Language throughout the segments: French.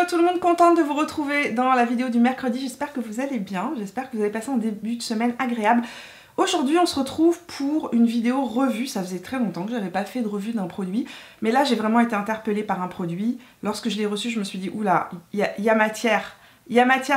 Hello tout le monde, contente de vous retrouver dans la vidéo du mercredi. J'espère que vous allez bien, j'espère que vous avez passé un début de semaine agréable. Aujourd'hui on se retrouve pour une vidéo revue. Ça faisait très longtemps que je n'avais pas fait de revue d'un produit, mais là j'ai vraiment été interpellée par un produit. Lorsque je l'ai reçu, je me suis dit oula, il y a matière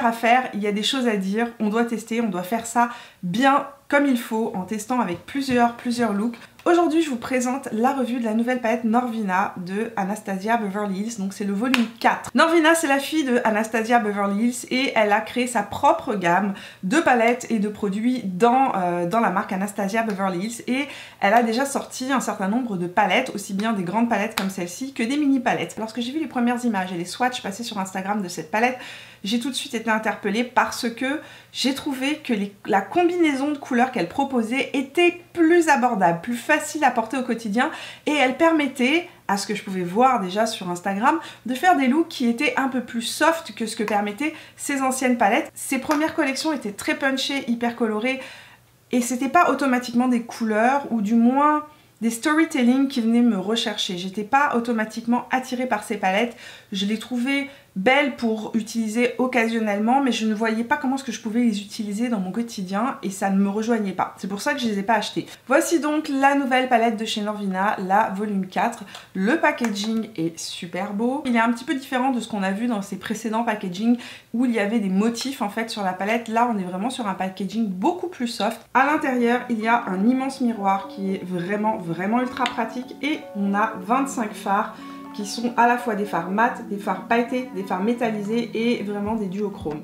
à faire, il y a des choses à dire, on doit tester, on doit faire ça bien comme il faut en testant avec plusieurs looks. Aujourd'hui je vous présente la revue de la nouvelle palette Norvina de Anastasia Beverly Hills, donc c'est le volume 4. Norvina c'est la fille de Anastasia Beverly Hills et elle a créé sa propre gamme de palettes et de produits dans la marque Anastasia Beverly Hills et elle a déjà sorti un certain nombre de palettes, aussi bien des grandes palettes comme celle-ci que des mini palettes. Lorsque j'ai vu les premières images et les swatchs passés sur Instagram de cette palette, j'ai tout de suite été interpellée parce que j'ai trouvé que la combinaison de couleurs qu'elle proposait était plus abordable, plus facile à porter au quotidien et elle permettait, à ce que je pouvais voir déjà sur Instagram, de faire des looks qui étaient un peu plus soft que ce que permettaient ses anciennes palettes. Ses premières collections étaient très punchées, hyper colorées et c'était pas automatiquement des couleurs ou du moins des storytelling qui venaient me rechercher. J'étais pas automatiquement attirée par ces palettes, je les trouvais belles pour utiliser occasionnellement, mais je ne voyais pas comment est-ce que je pouvais les utiliser dans mon quotidien et ça ne me rejoignait pas. C'est pour ça que je les ai pas achetées. Voici donc la nouvelle palette de chez Norvina, la volume 4. Le packaging est super beau. Il est un petit peu différent de ce qu'on a vu dans ses précédents packaging où il y avait des motifs en fait sur la palette. Là, on est vraiment sur un packaging beaucoup plus soft. À l'intérieur, il y a un immense miroir qui est vraiment ultra pratique et on a 25 fards qui sont à la fois des fards mat, des fards pailletés, des fards métallisés et vraiment des duochromes.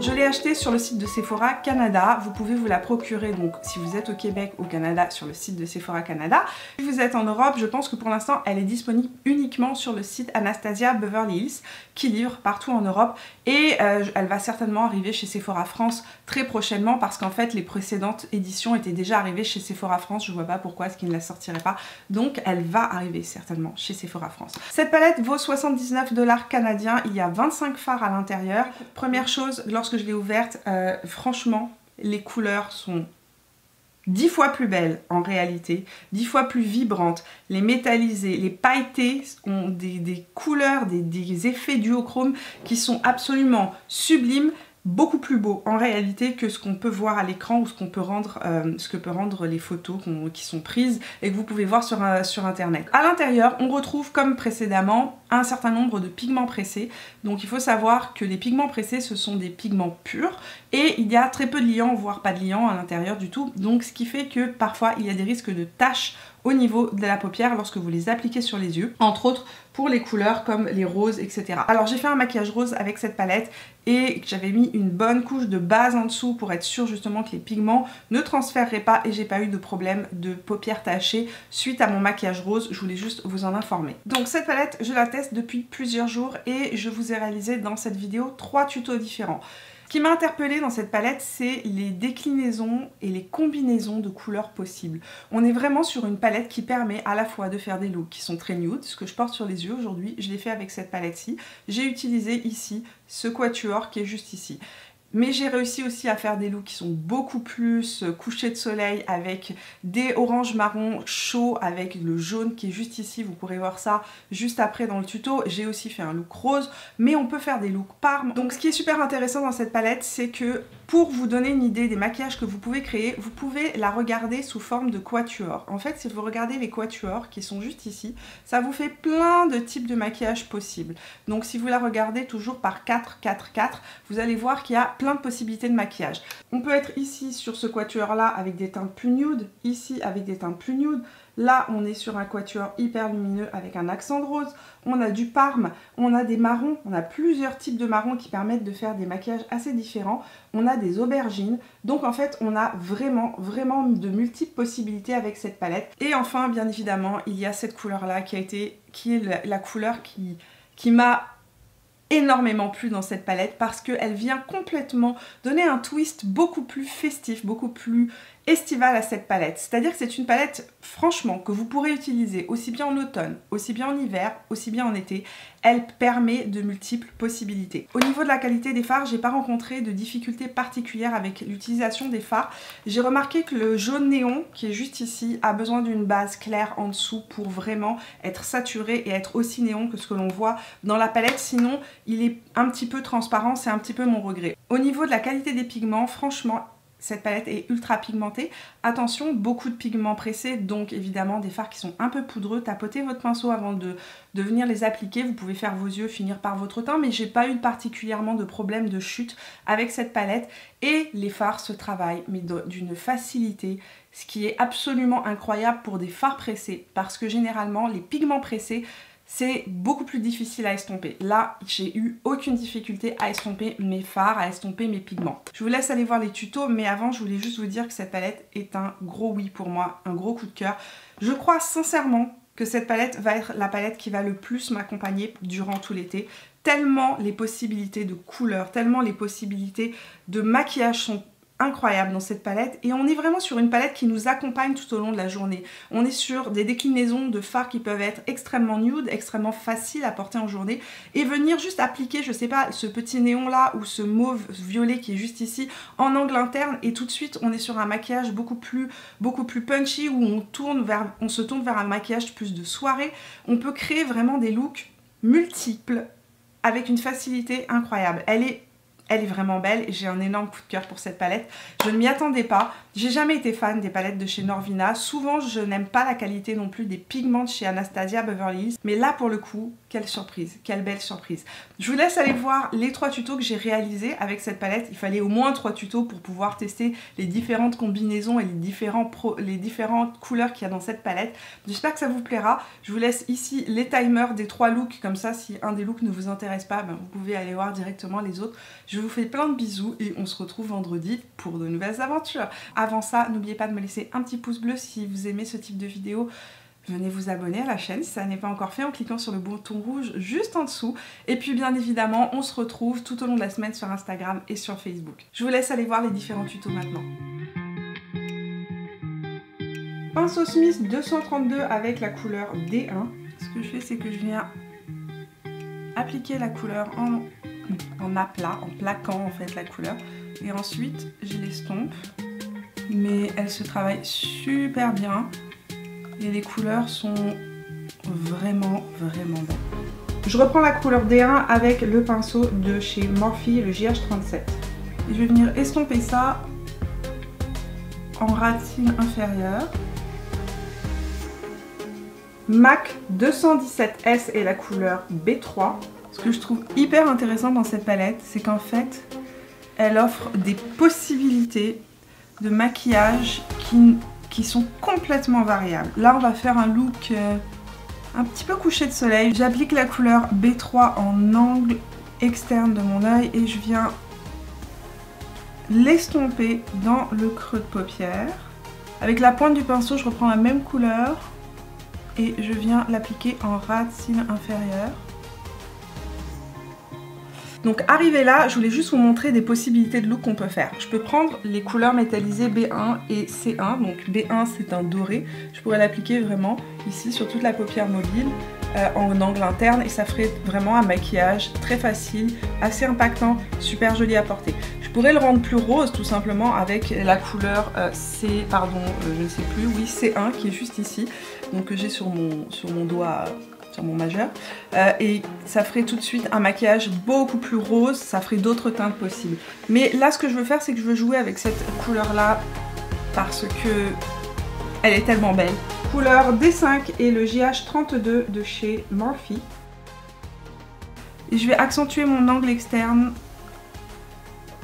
Je l'ai acheté sur le site de Sephora Canada. Vous pouvez vous la procurer donc si vous êtes au Québec ou au Canada sur le site de Sephora Canada. Si vous êtes en Europe, je pense que pour l'instant elle est disponible uniquement sur le site Anastasia Beverly Hills qui livre partout en Europe et elle va certainement arriver chez Sephora France très prochainement parce qu'en fait les précédentes éditions étaient déjà arrivées chez Sephora France. Je vois pas pourquoi est-ce qu'ils ne la sortiraient pas. Donc elle va arriver certainement chez Sephora France. Cette palette vaut 79 $ canadiens. Il y a 25 fards à l'intérieur. Première chose, lorsque je l'ai ouverte, franchement, les couleurs sont 10 fois plus belles en réalité, 10 fois plus vibrantes. Les métallisés, les pailletés ont des couleurs, des effets duochrome qui sont absolument sublimes. Beaucoup plus beau en réalité que ce qu'on peut voir à l'écran ou ce que peut rendre les photos qui sont prises et que vous pouvez voir sur internet. À l'intérieur, on retrouve comme précédemment un certain nombre de pigments pressés. Donc il faut savoir que les pigments pressés ce sont des pigments purs et il y a très peu de liant, voire pas de liant à l'intérieur du tout. Donc ce qui fait que parfois il y a des risques de taches au niveau de la paupière lorsque vous les appliquez sur les yeux, entre autres pour les couleurs comme les roses, etc. Alors j'ai fait un maquillage rose avec cette palette et j'avais mis une bonne couche de base en dessous pour être sûre justement que les pigments ne transféreraient pas et j'ai pas eu de problème de paupières tachées suite à mon maquillage rose. Je voulais juste vous en informer. Donc cette palette, je la teste depuis plusieurs jours et je vous ai réalisé dans cette vidéo 3 tutos différents. Ce qui m'a interpellée dans cette palette, c'est les déclinaisons et les combinaisons de couleurs possibles. On est vraiment sur une palette qui permet à la fois de faire des looks qui sont très nude, ce que je porte sur les yeux aujourd'hui, je l'ai fait avec cette palette-ci. J'ai utilisé ici ce quatuor qui est juste ici. Mais j'ai réussi aussi à faire des looks qui sont beaucoup plus couchés de soleil avec des oranges marron chauds avec le jaune qui est juste ici. Vous pourrez voir ça juste après dans le tuto. J'ai aussi fait un look rose, mais on peut faire des looks parme. Donc ce qui est super intéressant dans cette palette, c'est que pour vous donner une idée des maquillages que vous pouvez créer, vous pouvez la regarder sous forme de quatuor. En fait, si vous regardez les quatuors qui sont juste ici, ça vous fait plein de types de maquillage possibles. Donc si vous la regardez toujours par 4, 4, 4, vous allez voir qu'il y a plein de possibilités de maquillage. On peut être ici sur ce quatuor là avec des teintes plus nude, ici avec des teintes plus nude. Là, on est sur un quatuor hyper lumineux avec un accent de rose. On a du parme, on a des marrons, on a plusieurs types de marrons qui permettent de faire des maquillages assez différents. On a des aubergines. Donc en fait, on a vraiment de multiples possibilités avec cette palette. Et enfin, bien évidemment, il y a cette couleur-là qui est la couleur qui m'a énormément plu dans cette palette parce qu'elle vient complètement donner un twist beaucoup plus festif, beaucoup plus estival à cette palette. C'est-à-dire que c'est une palette, franchement, que vous pourrez utiliser aussi bien en automne, aussi bien en hiver, aussi bien en été. Elle permet de multiples possibilités. Au niveau de la qualité des fards, j'ai pas rencontré de difficultés particulières avec l'utilisation des fards. J'ai remarqué que le jaune néon, qui est juste ici, a besoin d'une base claire en dessous pour vraiment être saturé et être aussi néon que ce que l'on voit dans la palette. Sinon, il est un petit peu transparent, c'est un petit peu mon regret. Au niveau de la qualité des pigments, franchement, cette palette est ultra pigmentée. Attention, beaucoup de pigments pressés, donc évidemment des fards qui sont un peu poudreux. Tapotez votre pinceau avant de venir les appliquer. Vous pouvez faire vos yeux, finir par votre teint, mais j'ai pas eu particulièrement de problème de chute avec cette palette. Et les fards se travaillent, mais d'une facilité, ce qui est absolument incroyable pour des fards pressés, parce que généralement les pigments pressés, c'est beaucoup plus difficile à estomper. Là, j'ai eu aucune difficulté à estomper mes fards, à estomper mes pigments. Je vous laisse aller voir les tutos, mais avant, je voulais juste vous dire que cette palette est un gros oui pour moi, un gros coup de cœur. Je crois sincèrement que cette palette va être la palette qui va le plus m'accompagner durant tout l'été. Tellement les possibilités de couleurs, tellement les possibilités de maquillage sont incroyable dans cette palette, et on est vraiment sur une palette qui nous accompagne tout au long de la journée. On est sur des déclinaisons de fards qui peuvent être extrêmement nude, extrêmement faciles à porter en journée, et venir juste appliquer, je sais pas, ce petit néon là ou ce mauve violet qui est juste ici en angle interne, et tout de suite on est sur un maquillage beaucoup plus punchy, où on se tourne vers un maquillage plus de soirée. On peut créer vraiment des looks multiples avec une facilité incroyable. Elle est vraiment belle et j'ai un énorme coup de cœur pour cette palette. Je ne m'y attendais pas. J'ai jamais été fan des palettes de chez Norvina. Souvent, je n'aime pas la qualité non plus des pigments de chez Anastasia Beverly Hills. Mais là, pour le coup, quelle surprise, quelle belle surprise. Je vous laisse aller voir les 3 tutos que j'ai réalisés avec cette palette. Il fallait au moins 3 tutos pour pouvoir tester les différentes combinaisons et les différentes couleurs qu'il y a dans cette palette. J'espère que ça vous plaira. Je vous laisse ici les timers des 3 looks. Comme ça, si un des looks ne vous intéresse pas, ben, vous pouvez aller voir directement les autres. Je vous fais plein de bisous et on se retrouve vendredi pour de nouvelles aventures. Avant ça, n'oubliez pas de me laisser un petit pouce bleu si vous aimez ce type de vidéo. Venez vous abonner à la chaîne si ça n'est pas encore fait en cliquant sur le bouton rouge juste en dessous. Et puis bien évidemment, on se retrouve tout au long de la semaine sur Instagram et sur Facebook. Je vous laisse aller voir les différents tutos maintenant. Pinceau Smith 232 avec la couleur D1. Ce que je fais, c'est que je viens appliquer la couleur en aplat, en plaquant en fait la couleur. Et ensuite, je l'estompe. Mais elle se travaille super bien. Et les couleurs sont vraiment belles. Je reprends la couleur D1 avec le pinceau de chez Morphe, le JH37. Et je vais venir estomper ça en racine inférieure. MAC 217S est la couleur B3. Ce que je trouve hyper intéressant dans cette palette, c'est qu'en fait, elle offre des possibilités de maquillage qui sont complètement variables. Là, on va faire un look un petit peu couché de soleil. J'applique la couleur B3 en angle externe de mon œil et je viens l'estomper dans le creux de paupière. Avec la pointe du pinceau, je reprends la même couleur et je viens l'appliquer en racine inférieure. Donc arrivé là, je voulais juste vous montrer des possibilités de look qu'on peut faire. Je peux prendre les couleurs métallisées B1 et C1. Donc B1 c'est un doré. Je pourrais l'appliquer vraiment ici sur toute la paupière mobile en angle interne et ça ferait vraiment un maquillage très facile, assez impactant, super joli à porter. Je pourrais le rendre plus rose tout simplement avec la couleur je ne sais plus, oui C1 qui est juste ici. Donc que j'ai sur mon doigt. Sur mon majeur, et ça ferait tout de suite un maquillage beaucoup plus rose, ça ferait d'autres teintes possibles. Mais là ce que je veux faire, c'est que je veux jouer avec cette couleur là parce que elle est tellement belle. Couleur D5 et le JH32 de chez Morphe. Et je vais accentuer mon angle externe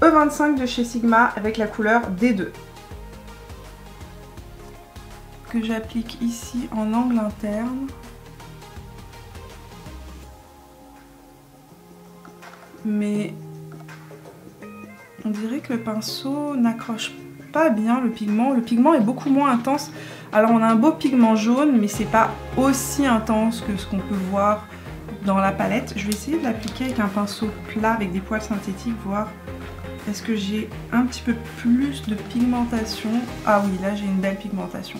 E25 de chez Sigma avec la couleur D2. Que j'applique ici en angle interne. Mais on dirait que le pinceau n'accroche pas bien le pigment. Le pigment est beaucoup moins intense. Alors on a un beau pigment jaune, mais c'est pas aussi intense que ce qu'on peut voir dans la palette. Je vais essayer de l'appliquer avec un pinceau plat avec des poils synthétiques, voir est-ce que j'ai un petit peu plus de pigmentation. Ah oui, là j'ai une belle pigmentation.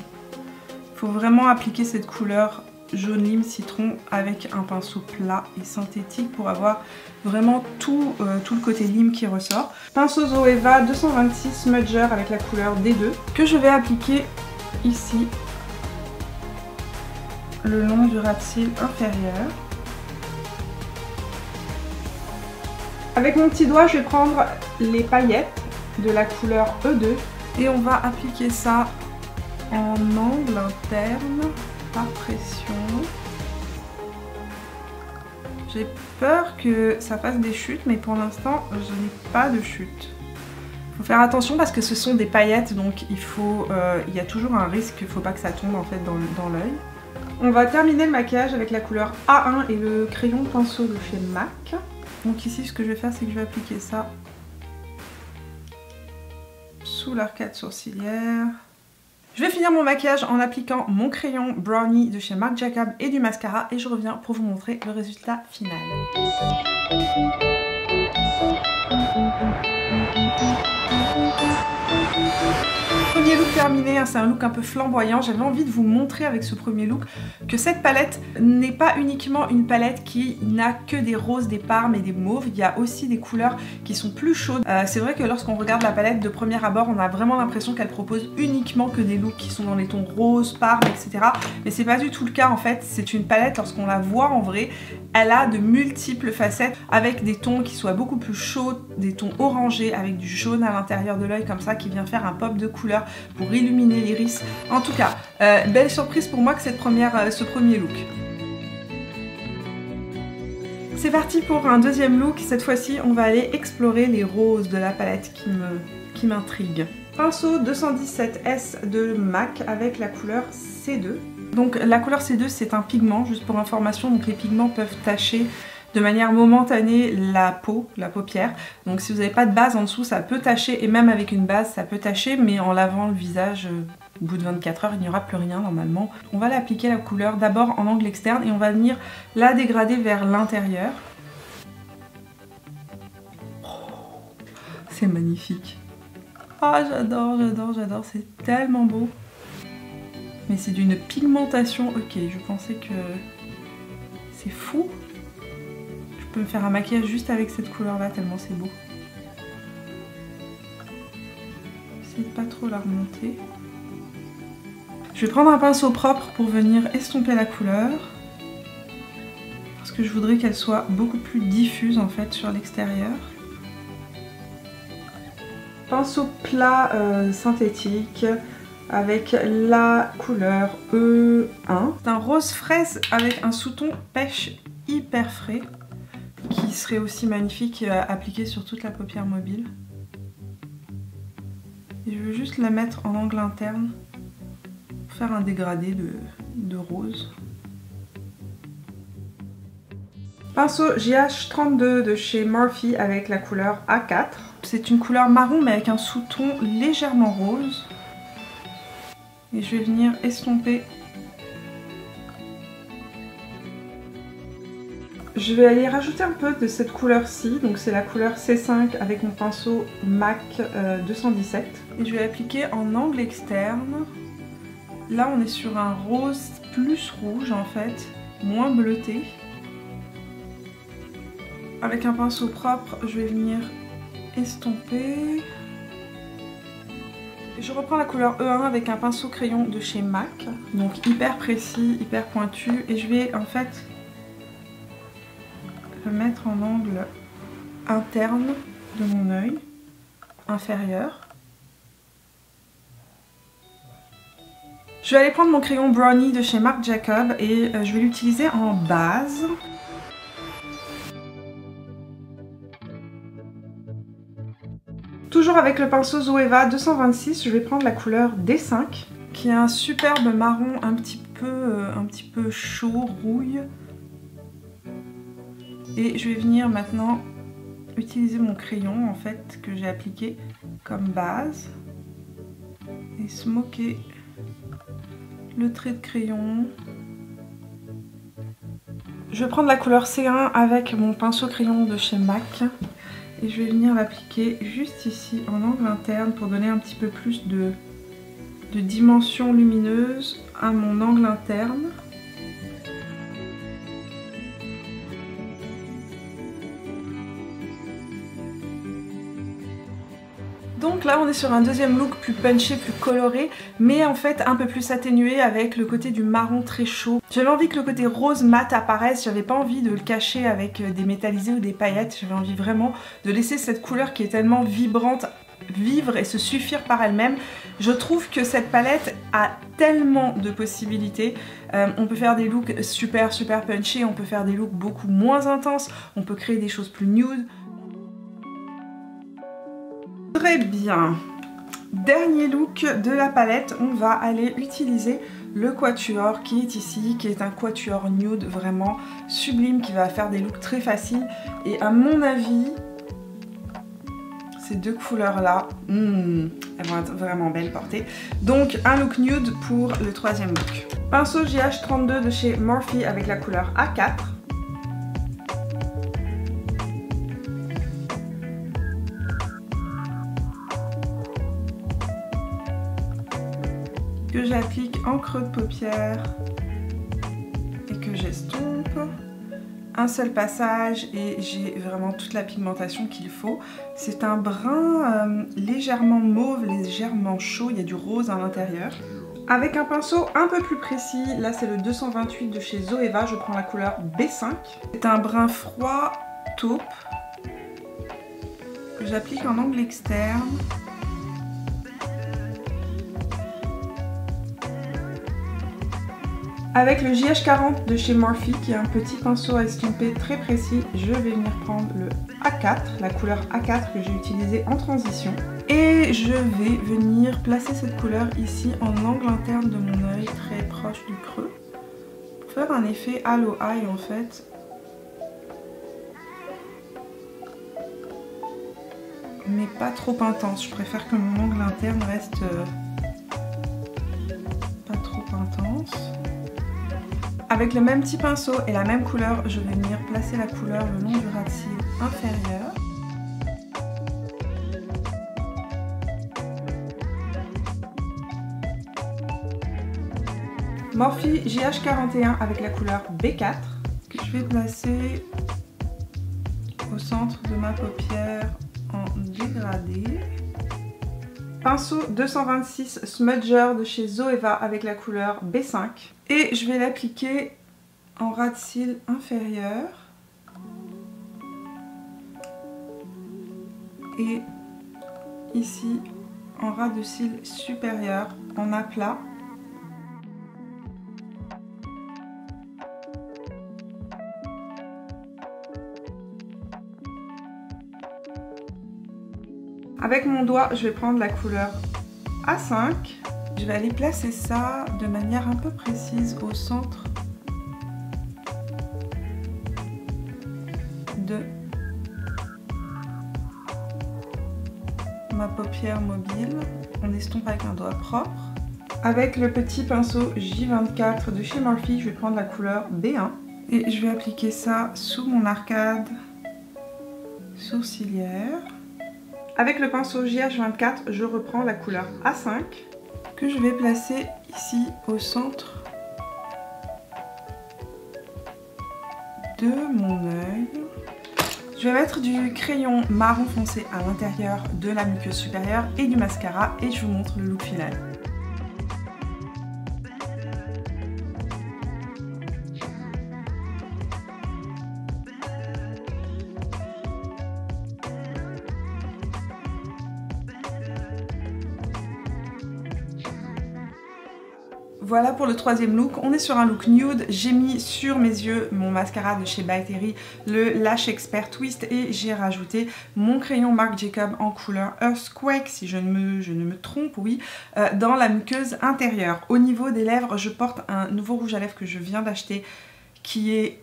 Il faut vraiment appliquer cette couleur jaune lime citron avec un pinceau plat et synthétique pour avoir vraiment tout le côté lime qui ressort. Pinceau Zoeva 226 Smudger avec la couleur D2 que je vais appliquer ici le long du ras de cils inférieur. Avec mon petit doigt, je vais prendre les paillettes de la couleur E2 et on va appliquer ça en angle interne par pression. J'ai peur que ça fasse des chutes, mais pour l'instant, je n'ai pas de chute. Il faut faire attention parce que ce sont des paillettes, donc il y a toujours un risque, il ne faut pas que ça tombe en fait dans l'œil. On va terminer le maquillage avec la couleur A1 et le crayon pinceau de chez MAC. Donc ici, ce que je vais faire, c'est que je vais appliquer ça sous l'arcade sourcilière. Je vais finir mon maquillage en appliquant mon crayon Brownie de chez Marc Jacob et du mascara et je reviens pour vous montrer le résultat final. Premier look terminé, c'est un look un peu flamboyant. J'avais envie de vous montrer avec ce premier look que cette palette n'est pas uniquement une palette qui n'a que des roses, des parmes et des mauves. Il y a aussi des couleurs qui sont plus chaudes. C'est vrai que lorsqu'on regarde la palette de premier abord, on a vraiment l'impression qu'elle propose uniquement que des looks qui sont dans les tons roses, parmes, etc. Mais c'est pas du tout le cas en fait. C'est une palette, lorsqu'on la voit en vrai, elle a de multiples facettes avec des tons qui soient beaucoup plus chauds, des tons orangés avec du jaune à l'intérieur de l'œil comme ça qui vient faire un pop de couleur pour illuminer l'iris. En tout cas, belle surprise pour moi que ce premier look. C'est parti pour un deuxième look. Cette fois-ci, on va aller explorer les roses de la palette qui m'intrigue. Pinceau 217S de MAC avec la couleur C2. Donc la couleur C2, c'est un pigment, juste pour information. Donc les pigments peuvent tacher de manière momentanée la peau, la paupière. Donc si vous n'avez pas de base en dessous, ça peut tacher, et même avec une base, ça peut tacher, mais en lavant le visage, au bout de 24 heures, il n'y aura plus rien normalement. On va l'appliquer la couleur d'abord en angle externe et on va venir la dégrader vers l'intérieur. C'est magnifique. Ah, j'adore, j'adore, j'adore, c'est tellement beau. Mais c'est d'une pigmentation, ok, je pensais que c'est fou. Je peux me faire un maquillage juste avec cette couleur là tellement c'est beau. J'essaie de pas trop la remonter. Je vais prendre un pinceau propre pour venir estomper la couleur. Parce que je voudrais qu'elle soit beaucoup plus diffuse en fait sur l'extérieur. Pinceau plat synthétique avec la couleur E1. C'est un rose fraise avec un sous-ton pêche hyper frais, qui serait aussi magnifique appliqué sur toute la paupière mobile. Et je veux juste la mettre en angle interne pour faire un dégradé de rose. Pinceau GH32 de chez Morphe avec la couleur A4. C'est une couleur marron mais avec un sous-ton légèrement rose. Et je vais venir estomper. Je vais aller rajouter un peu de cette couleur-ci, donc c'est la couleur C5 avec mon pinceau MAC 217. Et je vais l'appliquer en angle externe. Là on est sur un rose plus rouge en fait, moins bleuté. Avec un pinceau propre, je vais venir estomper. Et je reprends la couleur E1 avec un pinceau crayon de chez MAC, donc hyper précis, hyper pointu, et je vais en fait le mettre en angle interne de mon œil inférieur. Je vais aller prendre mon crayon Brownie de chez Marc Jacob et je vais l'utiliser en base. Toujours avec le pinceau Zoeva 226, je vais prendre la couleur D5 qui est un superbe marron un petit peu chaud, rouille. Et je vais venir maintenant utiliser mon crayon en fait que j'ai appliqué comme base et smoker le trait de crayon. Je vais prendre la couleur C1 avec mon pinceau crayon de chez MAC et je vais venir l'appliquer juste ici en angle interne pour donner un petit peu plus de dimension lumineuse à mon angle interne. Donc là on est sur un deuxième look plus punché, plus coloré, mais en fait un peu plus atténué avec le côté du marron très chaud. J'avais envie que le côté rose mat apparaisse, j'avais pas envie de le cacher avec des métallisés ou des paillettes, j'avais envie vraiment de laisser cette couleur qui est tellement vibrante vivre et se suffire par elle-même. Je trouve que cette palette a tellement de possibilités. On peut faire des looks super punchy, on peut faire des looks beaucoup moins intenses, on peut créer des choses plus nude. Très bien. Dernier look de la palette, on va aller utiliser le quatuor qui est ici, qui est un quatuor nude vraiment sublime, qui va faire des looks très faciles. Et à mon avis, ces deux couleurs là, elles vont être vraiment belles portées. Donc un look nude pour le troisième look. Pinceau JH32 de chez Morphe avec la couleur A4. Que j'applique en creux de paupière et que j'estompe. Un seul passage et j'ai vraiment toute la pigmentation qu'il faut. C'est un brun légèrement mauve, légèrement chaud, il y a du rose à l'intérieur. Avec un pinceau un peu plus précis, là c'est le 228 de chez Zoeva, je prends la couleur B5. C'est un brun froid taupe que j'applique en angle externe. Avec le JH40 de chez Morphe, qui est un petit pinceau à estomper très précis, je vais venir prendre le A4, la couleur A4 que j'ai utilisée en transition. Et je vais venir placer cette couleur ici en angle interne de mon œil, très proche du creux, pour faire un effet halo eye en fait. Mais pas trop intense, je préfère que mon angle interne reste pas trop intense. Avec le même petit pinceau et la même couleur, je vais venir placer la couleur le long du ras de cils inférieur. Morphe JH41 avec la couleur B4 que je vais placer au centre de ma paupière en dégradé. Pinceau 226 Smudger de chez Zoeva avec la couleur B5. Et je vais l'appliquer en ras de cils inférieur. Et ici en ras de cils supérieur en aplat. Avec mon doigt, je vais prendre la couleur A5. Je vais aller placer ça de manière un peu précise au centre de ma paupière mobile. On estompe avec un doigt propre. Avec le petit pinceau J24 de chez Morphe, je vais prendre la couleur B1 et je vais appliquer ça sous mon arcade sourcilière. Avec le pinceau JH24, je reprends la couleur A5 que je vais placer ici au centre de mon œil. Je vais mettre du crayon marron foncé à l'intérieur de la muqueuse supérieure et du mascara et je vous montre le look final. Voilà pour le troisième look, on est sur un look nude, j'ai mis sur mes yeux mon mascara de chez By Terry, le Lash Expert Twist, et j'ai rajouté mon crayon Marc Jacob en couleur Earthquake, si je ne me trompe, oui, dans la muqueuse intérieure. Au niveau des lèvres, je porte un nouveau rouge à lèvres que je viens d'acheter, qui est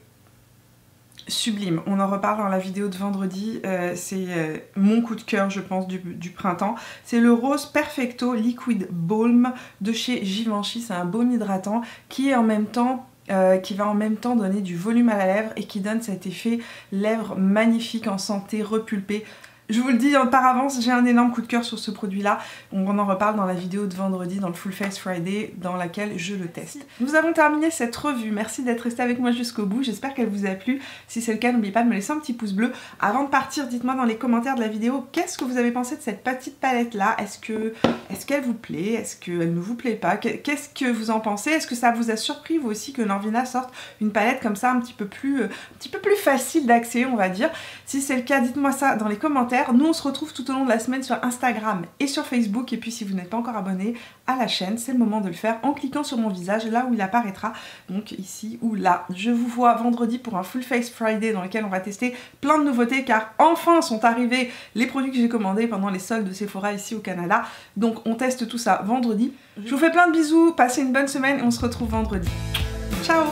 sublime. On en reparle dans la vidéo de vendredi, c'est mon coup de cœur je pense du printemps. C'est le Rose Perfecto Liquid Balm de chez Givenchy, c'est un baume hydratant qui est en même temps qui va en même temps donner du volume à la lèvre et qui donne cet effet lèvres magnifique en santé, repulpé. Je vous le dis par avance, j'ai un énorme coup de cœur sur ce produit là. On en reparle dans la vidéo de vendredi, dans le Full Face Friday, dans laquelle je le teste. Nous avons terminé cette revue, merci d'être resté avec moi jusqu'au bout, j'espère qu'elle vous a plu. Si c'est le cas, n'oubliez pas de me laisser un petit pouce bleu. Avant de partir, dites-moi dans les commentaires de la vidéo, qu'est-ce que vous avez pensé de cette petite palette là? Est-ce qu'elle vous plaît? Est-ce qu'elle ne vous plaît pas? Qu'est-ce que vous en pensez? Est-ce que ça vous a surpris vous aussi que Norvina sorte une palette comme ça un petit peu plus facile d'accès, on va dire? Si c'est le cas, dites-moi ça dans les commentaires. Nous on se retrouve tout au long de la semaine sur Instagram et sur Facebook, et puis si vous n'êtes pas encore abonné à la chaîne, c'est le moment de le faire en cliquant sur mon visage là où il apparaîtra, donc ici ou là. Je vous vois vendredi pour un Full Face Friday dans lequel on va tester plein de nouveautés, car enfin sont arrivés les produits que j'ai commandés pendant les soldes de Sephora ici au Canada, donc on teste tout ça vendredi. Je vous fais plein de bisous, passez une bonne semaine et on se retrouve vendredi. Ciao!